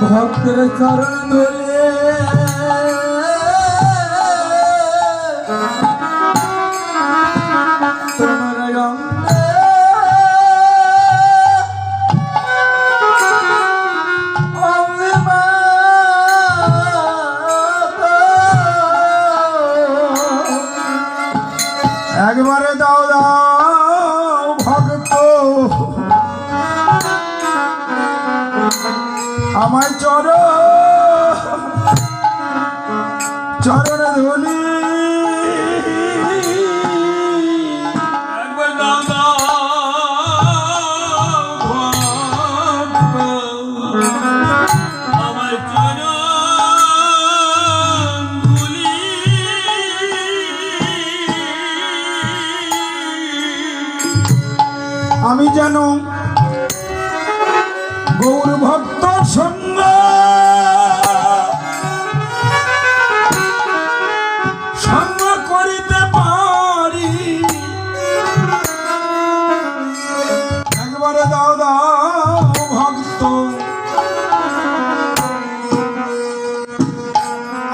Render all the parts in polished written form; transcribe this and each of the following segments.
ভক্তের চরণ ধরে তোমার একবারে দাও দাও ভক্ত আমায় চরণ ধুলি একবার দাও দাও আমায় চরণ ধুলি আমি যেন গৌর ভক্ত সঙ্গ সঙ্গ করিতে পারি একবারে দাও দাও ভক্ত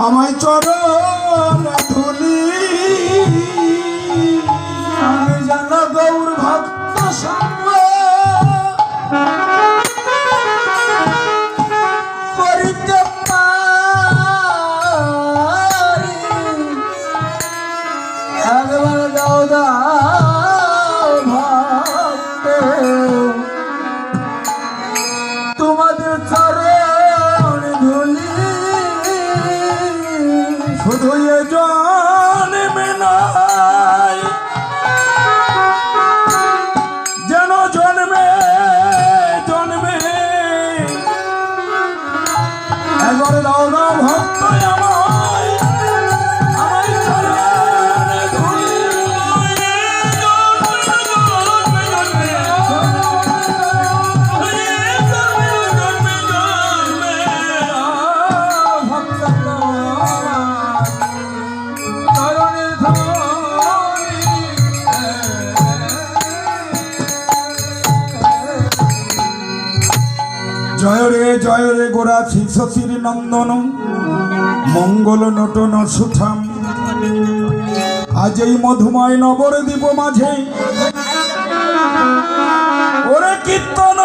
আমায় চরণ ধুলি আমি যেন গৌর ভক্ত সঙ্গ করিতে পারি একবার দাও দাও ভক্ত তোমাদের চরণ ধুলি শুধু এ জন্মে নাই যেন জন্মে জন্মে একবার দাও দাও ভক্ত আমায় আমায় চরণ ধুলি ভক্ত চরণে জয় রে গোরা শিশির নন্দন মঙ্গল নটন সুঠাম আজ এই মধুময় নবদ্বীপ মাঝে ওরে কীর্তন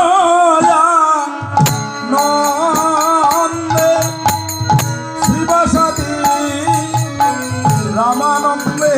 নন্দে শিবাসাদি রামানন্দে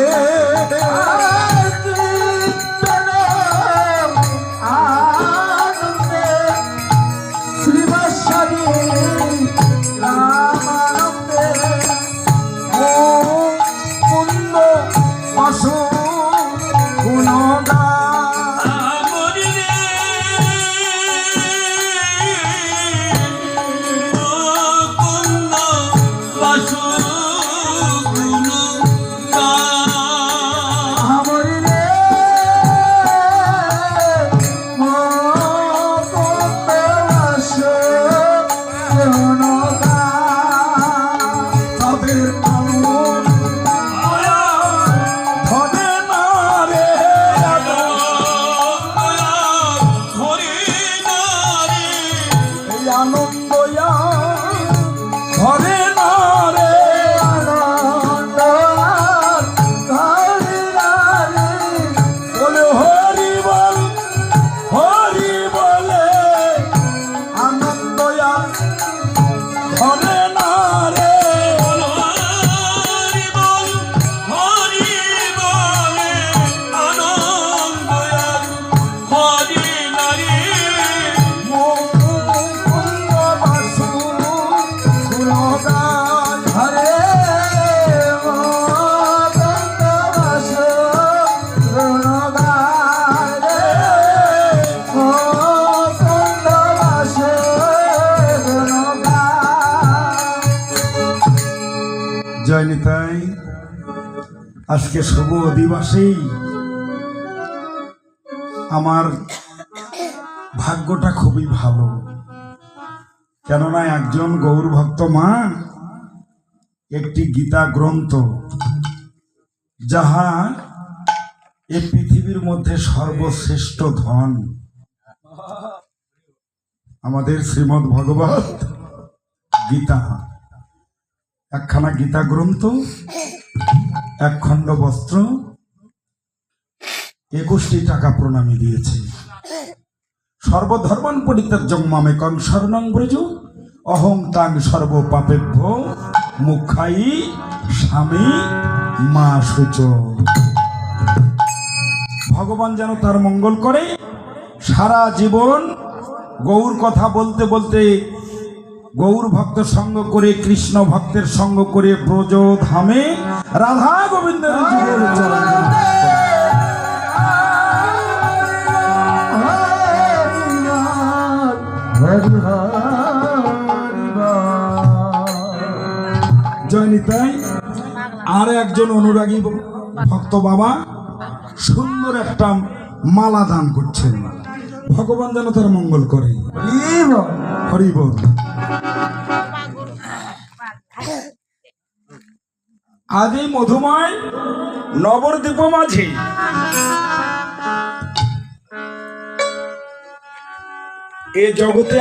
জয় নিতাই। আজকে শুভ দিবসেই আমার ভাগ্যটা খুবই ভালো। কেননা একজন গৌর ভক্ত মা একটি গীতা গ্রন্থ, যাহা এই পৃথিবীর মধ্যে সর্বশ্রেষ্ঠ ধন, আমাদের শ্রীমদ্ ভগবত গীতা, একখানা গীতা গ্রন্থ, এক খণ্ড বস্ত্র, 21টি টাকা প্রণামী দিয়েছে। সর্বধর্মান পরিত্যাজ্যং মামেকং শরণং ব্রজ, অহং তাং সর্ব পাপেভ্য মুখায়ী স্বামী মা শুচ। ভগবান যেন তার মঙ্গল করে। সারা জীবন গৌর কথা বলতে বলতে গৌর ভক্ত সঙ্গ করে, কৃষ্ণ ভক্তের সঙ্গ করে ব্রজ ধামে রাধা গোবিন্দের যুগল চরণে। জয় নিতাই। আর একজন অনুরাগী ভক্ত বাবা সুন্দর একটা মালা দান করছেন। ভগবান যেন তার মঙ্গল করে। হরি বল। আজ এই মধুময় নবদ্বীপ মাঝে এ জগতে